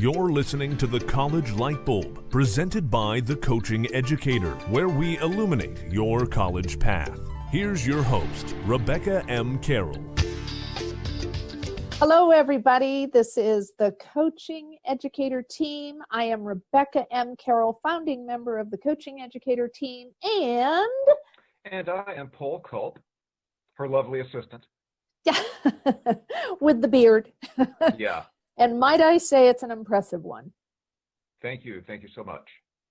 You're listening to The College Light Bulb, presented by The Coaching Educator, where we illuminate your college path. Here's your host, Rebecca M. Carroll. Hello, everybody. This is the Coaching Educator team. I am Rebecca M. Carroll, founding member of the Coaching Educator team, and I am Paul Culp, her lovely assistant. Yeah, with the beard. Yeah. And might I say it's an impressive one. Thank you. Thank you so much.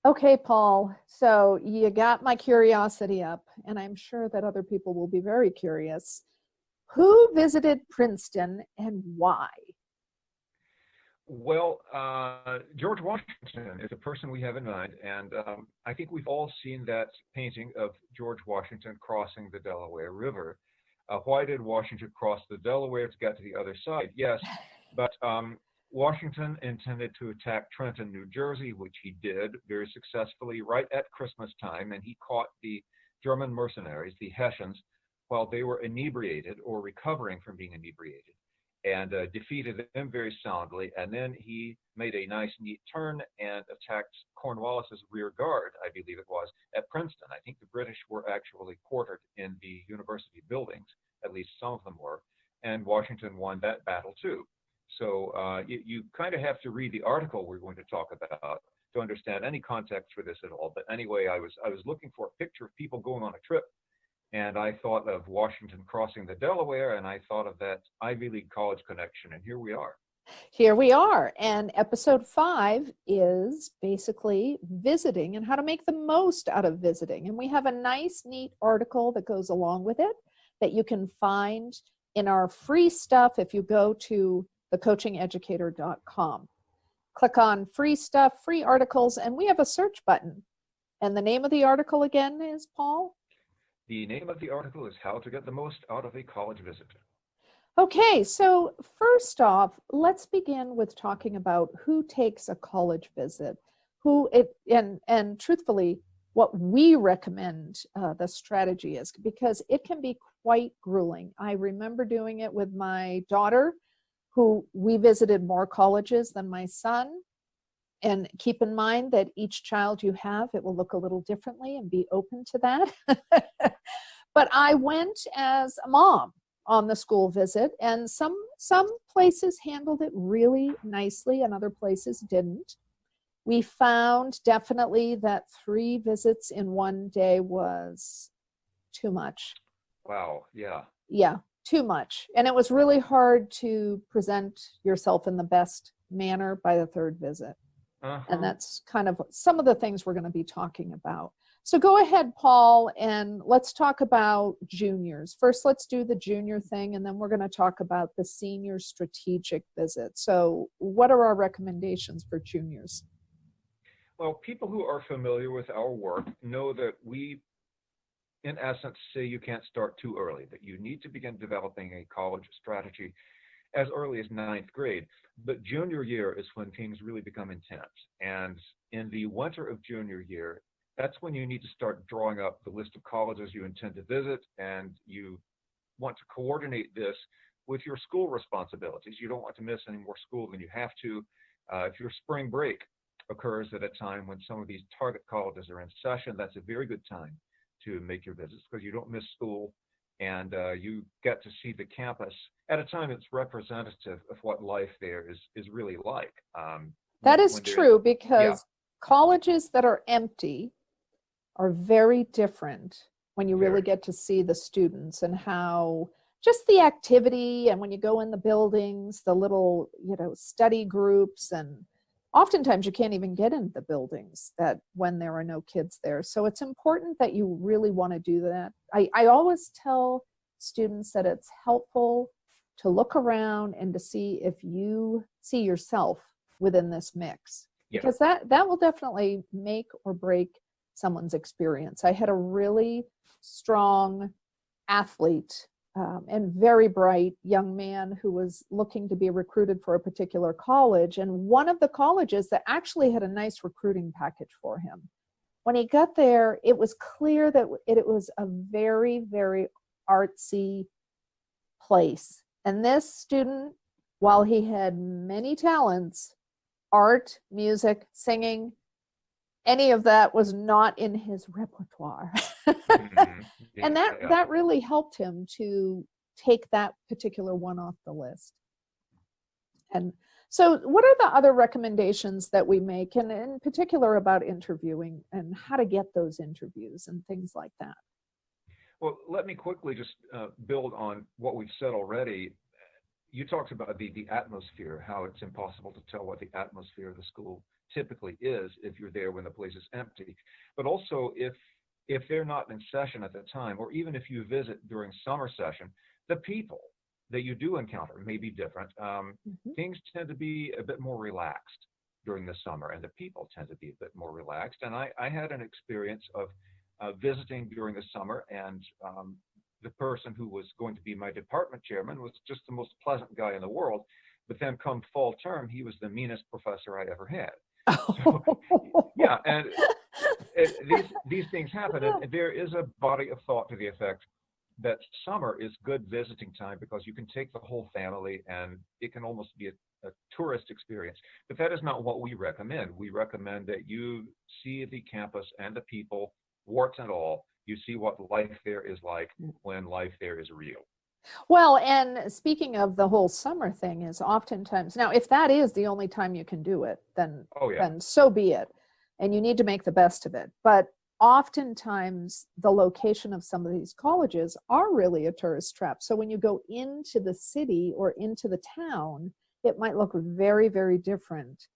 Okay, Paul. So you got my curiosity up, and I'm sure that other people will be very curious. Who visited Princeton and why? Well, George Washington is a person we have in mind, and I think we've all seen that painting of George Washington crossing the Delaware River. Why did Washington cross the Delaware to get to the other side? Yes, but Washington intended to attack Trenton, New Jersey, which he did very successfully right at Christmas time, and he caught the German mercenaries, the Hessians, while they were inebriated or recovering from being inebriated, and defeated them very soundly. And then he made a nice, neat turn and attacked Cornwallis's rear guard, I believe it was, at Princeton. I think the British were actually quartered in the university buildings, at least some of them were, and Washington won that battle too. So you kind of have to read the article we're going to talk about to understand any context for this at all. But anyway, I was looking for a picture of people going on a trip, and I thought of Washington crossing the Delaware, and I thought of that Ivy League college connection, and here we are. Here we are, and episode 5 is basically visiting and how to make the most out of visiting. And we have a nice, neat article that goes along with it that you can find in our free stuff if you go to thecoachingeducator.com. Click on free stuff, free articles, and we have a search button. And the name of the article again is, Paul? The name of the article is How to Get the Most Out of a College Visit. Okay, so first off, let's begin with talking about who takes a college visit, and truthfully, what we recommend the strategy is, because it can be quite grueling. I remember doing it with my daughter, who we visited more colleges than my son. And keep in mind that each child you have, it will look a little differently, and be open to that. But I went as a mom on the school visit, and some places handled it really nicely and other places didn't. We found definitely that 3 visits in one day was too much. Wow, yeah. Yeah, too much. And it was really hard to present yourself in the best manner by the 3rd visit. And that's kind of some of the things we're going to be talking about. So go ahead, Paul, and let's talk about juniors. First, let's do the junior thing, and then we're going to talk about the senior strategic visit. So what are our recommendations for juniors? Well, people who are familiar with our work know that we, in essence, say you can't start too early, that you need to begin developing a college strategy as early as 9th grade. But junior year is when things really become intense. And in the winter of junior year, that's when you need to start drawing up the list of colleges you intend to visit, and you want to coordinate this with your school responsibilities. You don't want to miss any more school than you have to. If your spring break occurs at a time when some of these target colleges are in session, that's a very good time to make your visits, because you don't miss school, and you get to see the campus at a time that's representative of what life there is really like. That is true, because colleges that are empty are very different when you really get to see the students and how just the activity, and when you go in the buildings, the little, study groups, and oftentimes you can't even get into the buildings that when there are no kids there. So it's important that you really want to do that. I always tell students that it's helpful to look around and to see if you see yourself within this mix, because that will definitely make or break someone's experience. I had a really strong athlete and very bright young man who was looking to be recruited for a particular college, and one of the colleges that actually had a nice recruiting package for him. When he got there, it was clear that it was a very, very artsy place. And this student, while he had many talents, art, music, singing, any of that was not in his repertoire. Mhm. And Yeah. that really helped him to take that particular one off the list. And so what are the other recommendations that we make, and in particular about interviewing and how to get those interviews and things like that? Well, let me quickly just build on what we've said already. You talked about the atmosphere, how it's impossible to tell what the atmosphere of the school typically is if you're there when the place is empty. But also if they're not in session at the time, or even if you visit during summer session, the people that you do encounter may be different. Things tend to be a bit more relaxed during the summer, and the people tend to be a bit more relaxed. And I had an experience of visiting during the summer, and the person who was going to be my department chairman was just the most pleasant guy in the world. But then come fall term, he was the meanest professor I ever had. So, yeah, and these things happen. And there is a body of thought to the effect that summer is good visiting time because you can take the whole family and it can almost be a tourist experience. But that is not what we recommend. We recommend that you see the campus and the people, warts and all. You see what life there is like when life there is real. Well, and speaking of the whole summer thing, is oftentimes, now if that is the only time you can do it, then so be it, and you need to make the best of it. But oftentimes the location of some of these colleges are really a tourist trap. So when you go into the city or into the town, it might look very, very different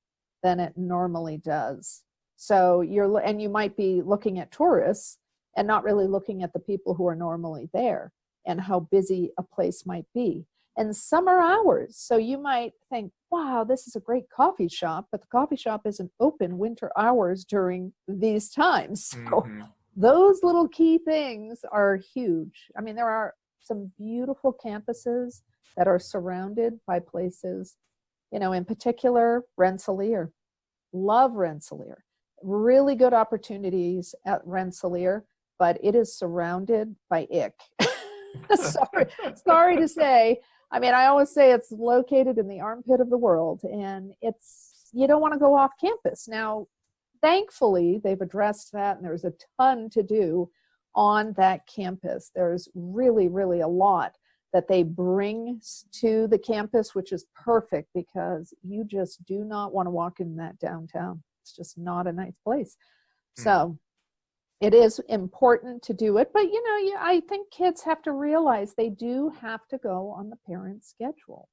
than it normally does. So you might be looking at tourists and not really looking at the people who are normally there and how busy a place might be. And summer hours, so you might think, wow, this is a great coffee shop, but the coffee shop isn't open winter hours during these times. So those little key things are huge. I mean, there are some beautiful campuses that are surrounded by places, in particular, Rensselaer. Love Rensselaer. Really good opportunities at Rensselaer, but it is surrounded by ick. Sorry to say. I mean, I always say it's located in the armpit of the world, and you don't want to go off campus. Now, thankfully, they've addressed that, and there's a ton to do on that campus. There's really, really a lot that they bring to the campus, which is perfect because you just do not want to walk in that downtown. It's just not a nice place. So it is important to do it, but I think kids have to realize they do have to go on the parent schedule.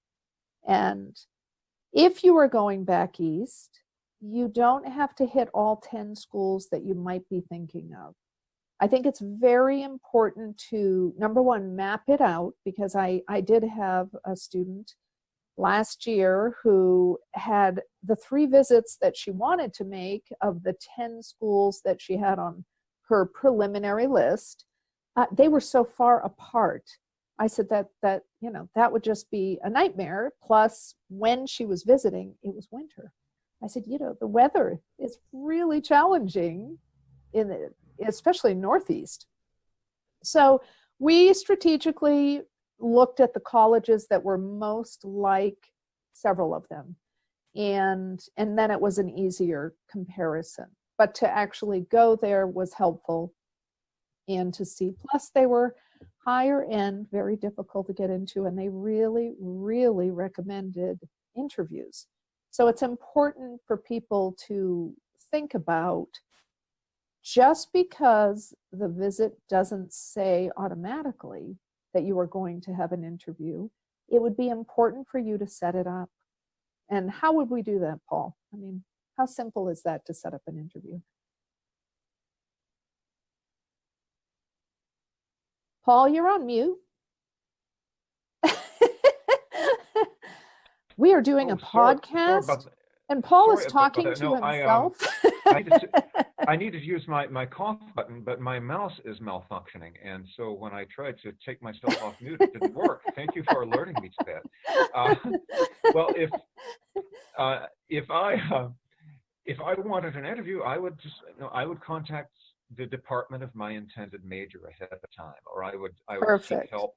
And if you are going back east, you don't have to hit all 10 schools that you might be thinking of. I think it's very important to, number one, map it out, because I did have a student last year who had the 3 visits that she wanted to make of the 10 schools that she had on her preliminary list. They were so far apart. I said that would just be a nightmare. Plus, when she was visiting, it was winter. I said, the weather is really challenging especially Northeast. So we strategically looked at the colleges that were most like several of them. And then it was an easier comparison. But to actually go there was helpful and to see. Plus, they were higher end, very difficult to get into, and they really, really recommended interviews. So it's important for people to think about, just because the visit doesn't say automatically that you are going to have an interview, it would be important for you to set it up. And how would we do that, Paul? I mean, how simple is that to set up an interview? Paul, you're on mute. We are doing a podcast, and Paul is talking to himself. I need to use my cough button, but my mouse is malfunctioning, and so when I tried to take myself off mute, it didn't work. Thank you for alerting me to that. Well, if I wanted an interview, I would contact the department of my intended major ahead of time, or I would seek help,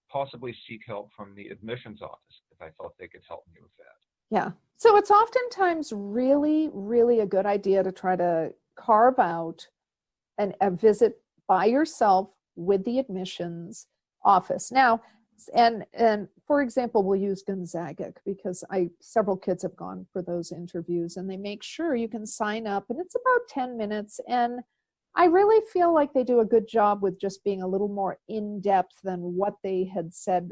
possibly seek help from the admissions office if I thought they could help me with that. Yeah. So it's oftentimes really, really a good idea to try to carve out a visit by yourself with the admissions office. Now, and for example, we'll use Gonzaga because several kids have gone for those interviews, and they make sure you can sign up, and it's about 10 minutes. And I really feel like they do a good job with just being a little more in depth than what they had said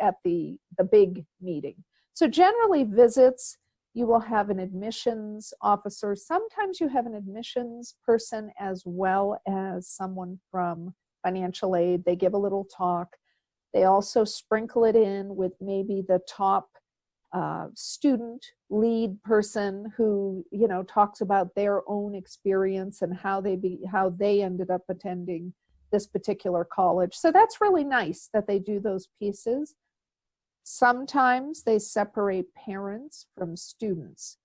at the big meeting. So generally visits, you will have an admissions officer. Sometimes you have an admissions person as well as someone from financial aid. They give a little talk. They also sprinkle it in with maybe the top student lead person who, talks about their own experience and how they ended up attending this particular college. So that's really nice that they do those pieces. Sometimes they separate parents from students,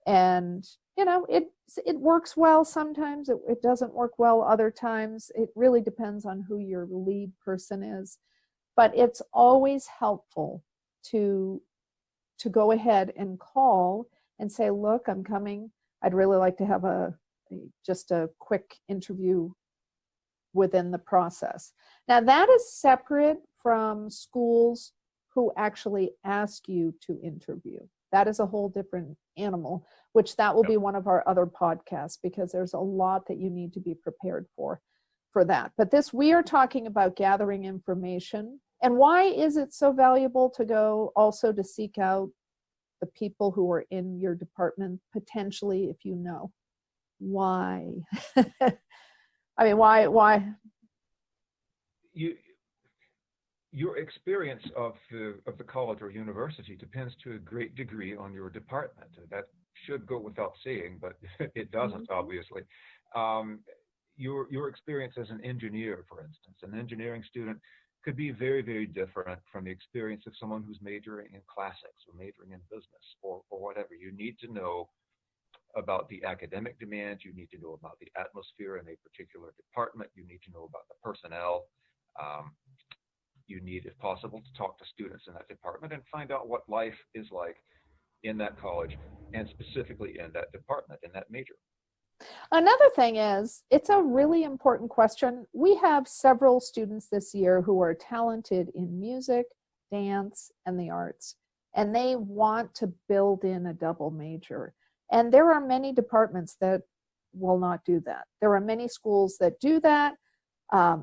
and it works well. Sometimes it doesn't work well. Other times it really depends on who your lead person is, but it's always helpful to go ahead and call and say, look, I'm coming. I'd really like to have just a quick interview within the process. Now that is separate from schools who actually ask you to interview. That is a whole different animal, which that will be one of our other podcasts, because there's a lot that you need to be prepared for that. But we are talking about gathering information. And why is it so valuable to go also to seek out the people who are in your department, potentially, if you know? Why? I mean, why? Your experience of the college or university depends to a great degree on your department. That should go without saying, but it doesn't, obviously. Your experience as an engineer, for instance, an engineering student could be very, very different from the experience of someone who's majoring in classics or majoring in business or whatever. You need to know about the academic demands. You need to know about the atmosphere in a particular department. You need to know about the personnel. You need, if possible, to talk to students in that department and find out what life is like in that college, and specifically in that department, in that major. Another thing is, it's a really important question. We have several students this year who are talented in music, dance, and the arts, and they want to build in a double major. And there are many departments that will not do that. There are many schools that do that.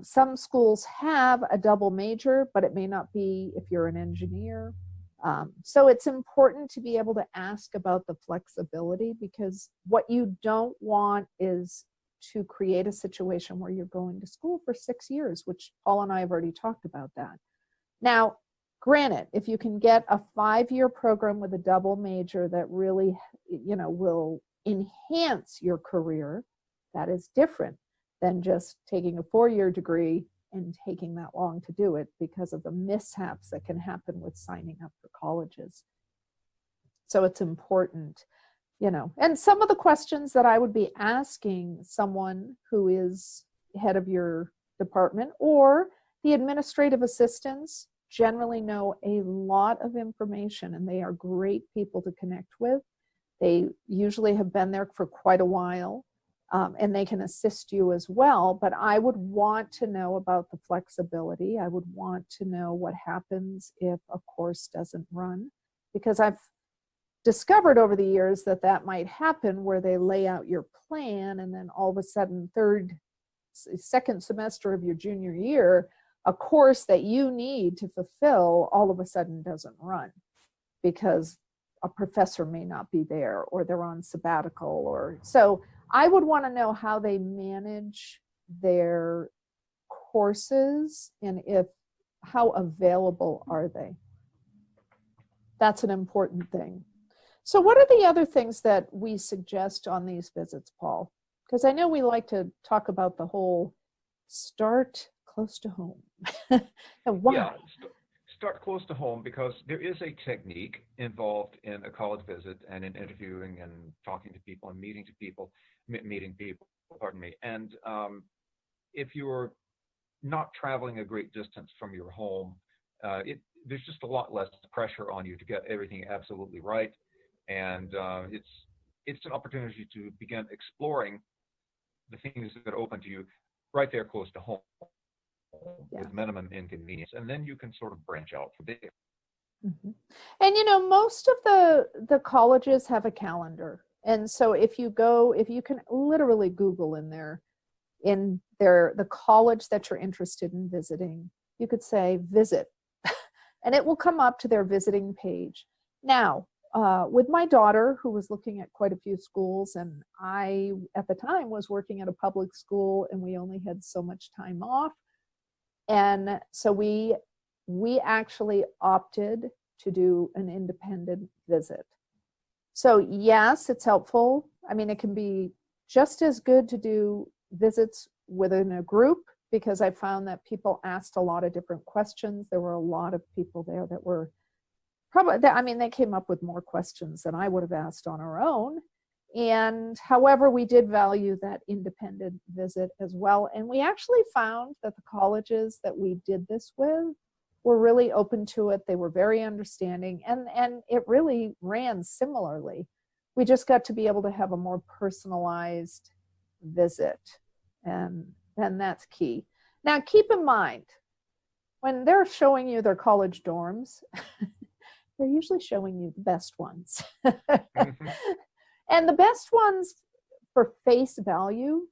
Some schools have a double major, but it may not be if you're an engineer. So it's important to be able to ask about the flexibility, because what you don't want is to create a situation where you're going to school for 6 years, which Paul and I have already talked about that. Now, granted, if you can get a 5-year program with a double major that really, will enhance your career, that is different than just taking a 4-year degree and taking that long to do it, because of the mishaps that can happen with signing up for colleges. So it's important, and some of the questions that I would be asking someone who is head of your department, or the administrative assistants, generally know a lot of information, and they are great people to connect with. They usually have been there for quite a while. And they can assist you as well. But I would want to know about the flexibility. I would want to know what happens if a course doesn't run, because I've discovered over the years that might happen, where they lay out your plan, and then all of a sudden, second semester of your junior year, a course that you need to fulfill all of a sudden doesn't run because a professor may not be there, or they're on sabbatical, or so. I would want to know how they manage their courses, and how available are they. That's an important thing. So what are the other things that we suggest on these visits, Paul? Because I know we like to talk about the whole start close to home. And why? Yeah, start close to home, because there is a technique involved in a college visit and in interviewing and talking to people and meeting people, pardon me. And if you're not traveling a great distance from your home, there's just a lot less pressure on you to get everything absolutely right. And it's an opportunity to begin exploring the things that are open to you right there close to home with minimum inconvenience. And then you can sort of branch out from there. Mm-hmm. And, most of the colleges have a calendar. And so if you can literally Google the college that you're interested in visiting, you could say visit, and it will come up to their visiting page. Now, with my daughter, who was looking at quite a few schools, and I, at the time, was working at a public school, and we only had so much time off. And so we actually opted to do an independent visit. So yes, it's helpful. I mean, it can be just as good to do visits within a group, because I found that people asked a lot of different questions. There were a lot of people there that were they came up with more questions than I would have asked on our own. And however, we did value that independent visit as well. And we actually found that the colleges that we did this with were really open to it. They were very understanding, and it really ran similarly. We just got to be able to have a more personalized visit, and that's key. Now, keep in mind, when they're showing you their college dorms, they're usually showing you the best ones. Mm-hmm. And the best ones for face value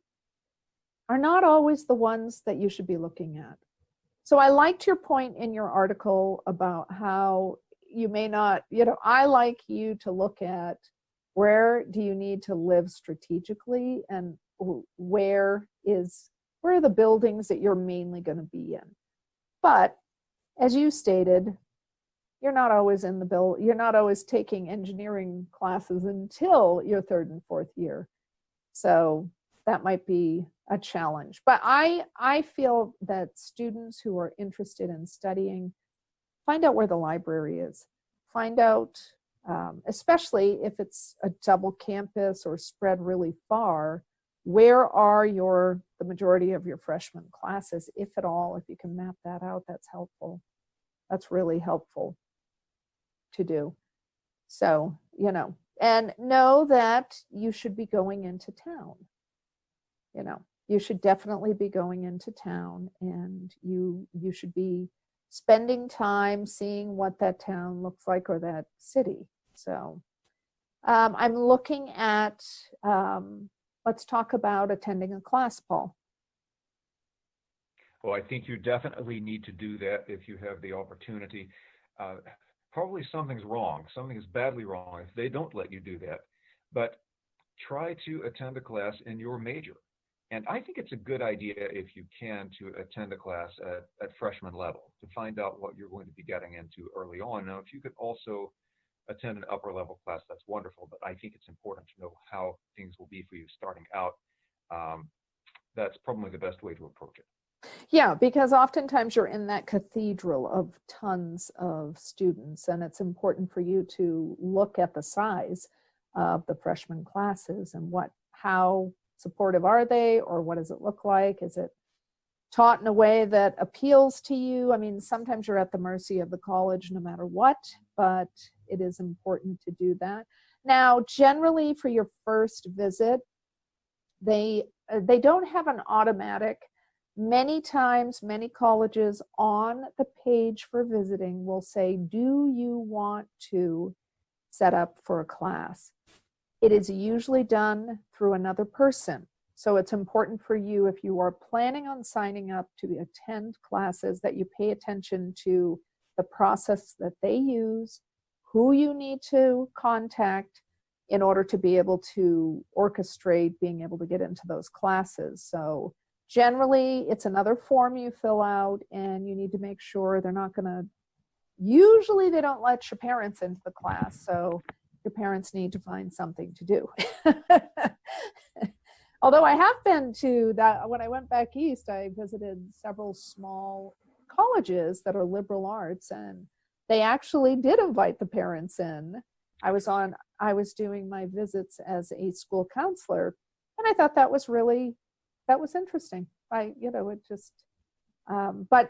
are not always the ones that you should be looking at. So I liked your point in your article about how you may not, I like you to look at where do you need to live strategically, and where are the buildings that you're mainly going to be in. But as you stated, you're not always taking engineering classes until your third and fourth year. So that might be a challenge. But I feel that students who are interested in studying, find out where the library is. Find out, especially if it's a double campus or spread really far, where are the majority of your freshman classes, if at all. If you can map that out, that's helpful. That's really helpful to do. So, and know that you should be going into town. You should definitely be going into town, and you should be spending time seeing what that town looks like, or that city. So I'm looking at, let's talk about attending a class, Paul. Well, I think you definitely need to do that if you have the opportunity. Probably something's wrong. Something is badly wrong if they don't let you do that. But try to attend a class in your major. And I think it's a good idea, if you can, to attend a class at freshman level to find out what you're going to be getting into early on. Now, if you could also attend an upper level class, that's wonderful. But I think it's important to know how things will be for you starting out. That's probably the best way to approach it. Yeah, because oftentimes you're in that cathedral of tons of students, and it's important for you to look at the size of the freshman classes and how supportive are they, or what does it look like? Is it taught in a way that appeals to you? I mean, sometimes you're at the mercy of the college no matter what, but it is important to do that. Now, generally for your first visit, they don't have an automatic. Many times, many colleges on the page for visiting will say, do you want to set up for a class? It is usually done through another person. So it's important for you, if you are planning on signing up to attend classes, that you pay attention to the process that they use, who you need to contact in order to be able to orchestrate being able to get into those classes. So generally, it's another form you fill out, and you need to make sure usually they don't let your parents into the class, so your parents need to find something to do. Although I have been to that, when I went back east, I visited several small colleges that are liberal arts, and they actually did invite the parents in. I was doing my visits as a school counselor, and I thought that was interesting. But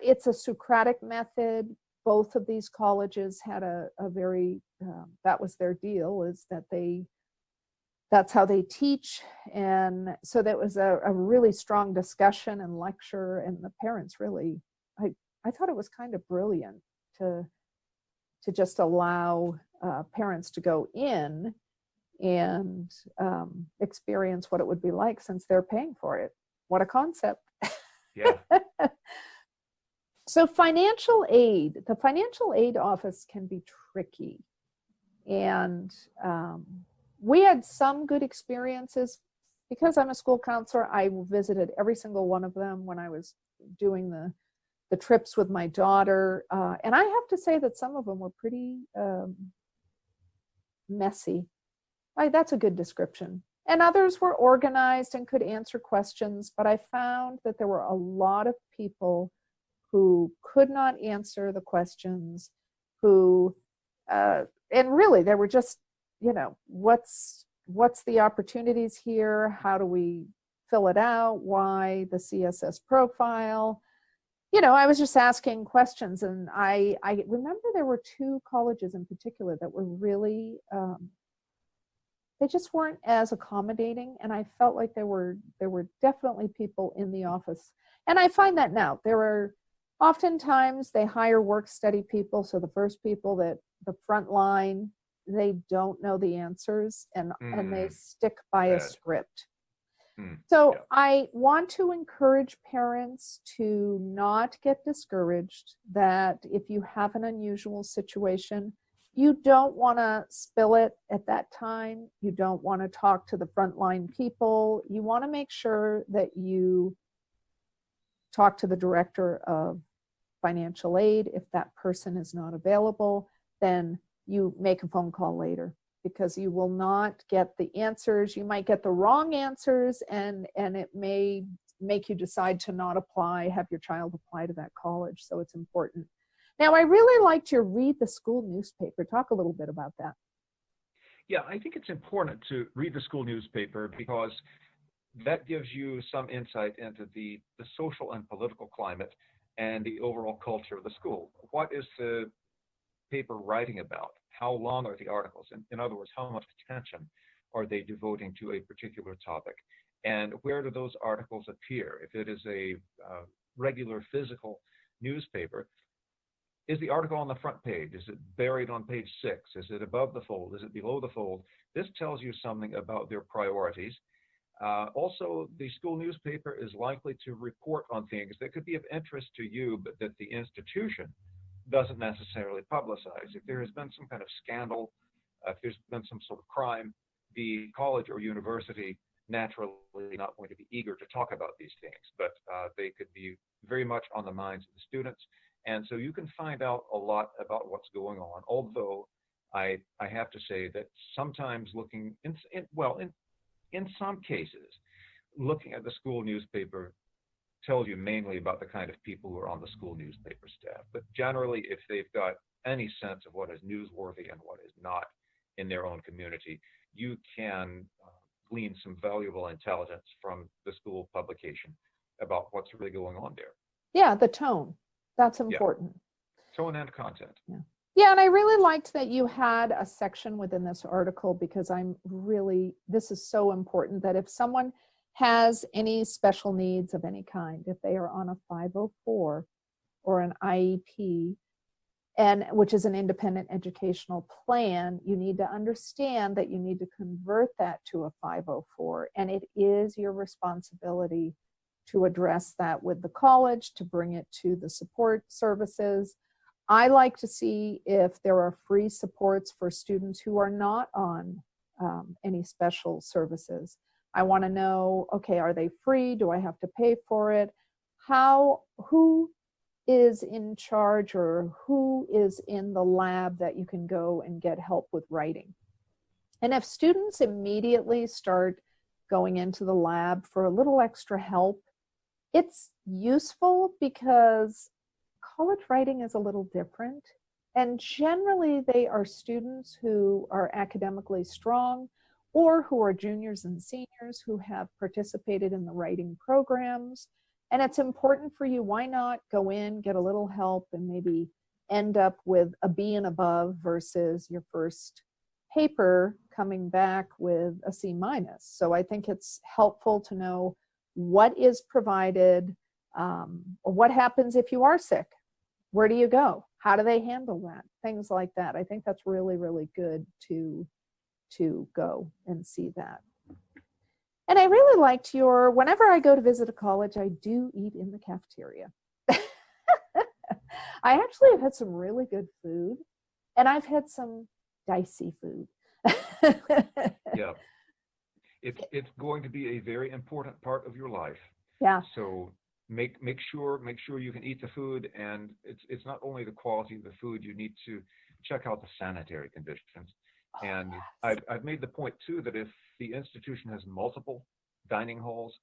it's a Socratic method. both of these colleges had a very, that was their deal, is that that's how they teach. And so that was a really strong discussion and lecture, and the parents really, I thought it was kind of brilliant to just allow parents to go in and experience what it would be like, since they're paying for it. What a concept. Yeah. So financial aid, the financial aid office can be tricky. And we had some good experiences. Because I'm a school counselor, I visited every single one of them when I was doing the trips with my daughter. And I have to say that some of them were pretty messy. That's a good description. And others were organized and could answer questions. But I found that there were a lot of people who could not answer the questions, who, and really they were just, what's the opportunities here? How do we fill it out? Why the CSS profile? I was just asking questions, and I remember there were two colleges in particular that were really, they just weren't as accommodating, and I felt like there were definitely people in the office. And I find that now. There are oftentimes they hire work study people, so the first people that the front line, they don't know the answers, and they stick by a script. So I want to encourage parents to not get discouraged, that if you have an unusual situation, you don't want to spill it at that time. You don't want to talk to the frontline people. You want to make sure that you talk to the director of financial aid. If that person is not available, then you make a phone call later, because you will not get the answers. You might get the wrong answers, and it may make you decide to not apply, have your child apply to that college. So it's important. Now, I really liked your read the school newspaper. Talk a little bit about that. Yeah, I think it's important to read the school newspaper, because that gives you some insight into the social and political climate and the overall culture of the school. What is the paper writing about? How long are the articles? In other words, how much attention are they devoting to a particular topic? And where do those articles appear? If it is a regular physical newspaper, is the article on the front page? Is it buried on page 6? Is it above the fold? Is it below the fold? This tells you something about their priorities. Also, the school newspaper is likely to report on things that could be of interest to you, but that the institution doesn't necessarily publicize. If there has been some kind of scandal, if there's been some sort of crime, the college or university naturally not going to be eager to talk about these things, but they could be very much on the minds of the students. And so you can find out a lot about what's going on, although I have to say that sometimes looking, in some cases, looking at the school newspaper tells you mainly about the kind of people who are on the school newspaper staff. But generally, if they've got any sense of what is newsworthy and what is not in their own community, you can glean some valuable intelligence from the school publication about what's really going on there. Yeah, the tone. That's important. Yeah. Tone and content. Yeah. Yeah, and I really liked that you had a section within this article, because this is so important, that if someone has any special needs of any kind, if they are on a 504 or an IEP, and which is an independent educational plan, you need to understand that you need to convert that to a 504, and it is your responsibility to address that with the college, to bring it to the support services. I like to see if there are free supports for students who are not on any special services. I want to know, okay, are they free? Do I have to pay for it? Who is in charge, or who is in the lab that you can go and get help with writing? And if students immediately start going into the lab for a little extra help, it's useful, because college writing is a little different. And generally, they are students who are academically strong, or who are juniors and seniors who have participated in the writing programs. And it's important for you. Why not go in, get a little help, and maybe end up with a B and above versus your first paper coming back with a C minus. So I think it's helpful to know what is provided, or what happens if you are sick. Where do you go? How do they handle that? Things like that. I think that's really, really good to go and see that. And I really liked whenever I go to visit a college, I do eat in the cafeteria. I actually have had some really good food, and I've had some dicey food. Yeah. It's going to be a very important part of your life. Yeah. So make sure you can eat the food, and it's not only the quality of the food. You need to check out the sanitary conditions. And I've made the point too that if the institution has multiple dining halls,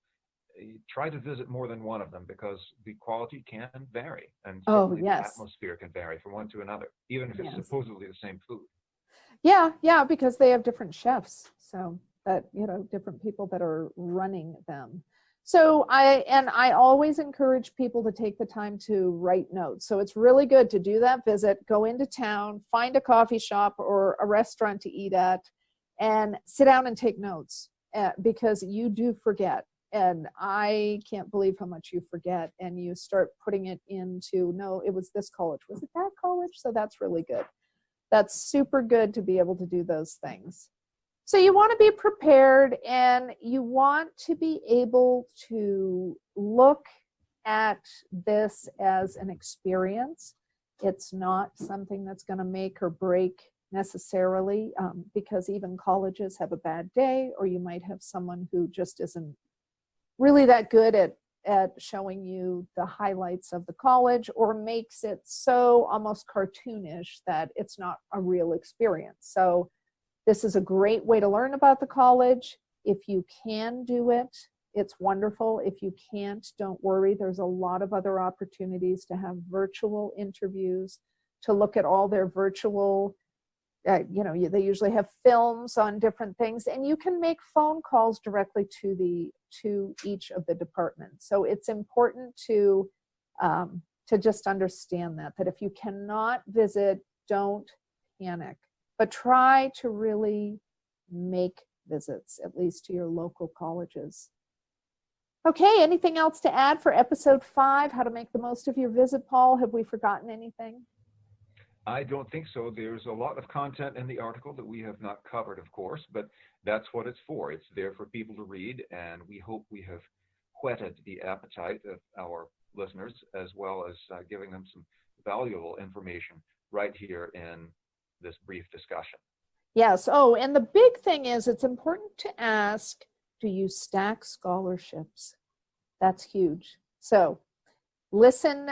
try to visit more than one of them, because the quality can vary, and certainly the atmosphere can vary from one to another, even if it's supposedly the same food. Yeah, because they have different chefs, so that, different people that are running them. So I always encourage people to take the time to write notes. So it's really good to do that visit, go into town, find a coffee shop or a restaurant to eat at, and sit down and take notes, because you do forget. And I can't believe how much you forget, and you start putting it into, no, it was this college. Was it that college? So that's really good. That's super good to be able to do those things. So you want to be prepared, and you want to be able to look at this as an experience. It's not something that's going to make or break necessarily, because even colleges have a bad day, or you might have someone who just isn't really that good at showing you the highlights of the college, or makes it so almost cartoonish that it's not a real experience. So this is a great way to learn about the college. If you can do it, it's wonderful. If you can't, don't worry. There's a lot of other opportunities to have virtual interviews, to look at all their virtual, they usually have films on different things, and you can make phone calls directly to each of the departments. So it's important to just understand that if you cannot visit, don't panic, but try to really make visits, at least to your local colleges. Okay, anything else to add for episode 5, how to make the most of your visit, Paul? Have we forgotten anything? I don't think so. There's a lot of content in the article that we have not covered, of course, but that's what it's for. It's there for people to read, and we hope we have whetted the appetite of our listeners, as well as giving them some valuable information right here in this brief discussion. Yes. Oh, and the big thing is, it's important to ask, do you stack scholarships? That's huge. So listen,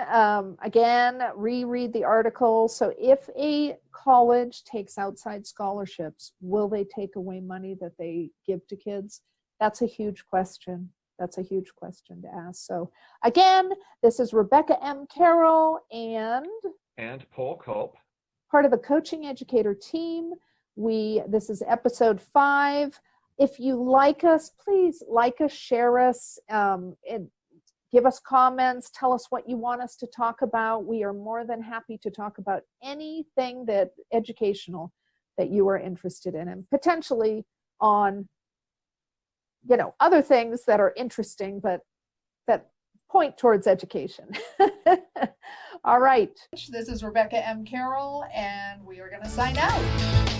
again, reread the article. So if a college takes outside scholarships, will they take away money that they give to kids? That's a huge question. That's a huge question to ask. So again, this is Rebecca M. Carroll and Paul Culp, part of the Coaching Educator team. This is episode 5. If you like us, please like us, share us, give us comments, tell us what you want us to talk about. We are more than happy to talk about anything that educational that you are interested in, and potentially on, other things that are interesting, but that point towards education. All right. This is Rebecca M. Carroll, and we are going to sign out.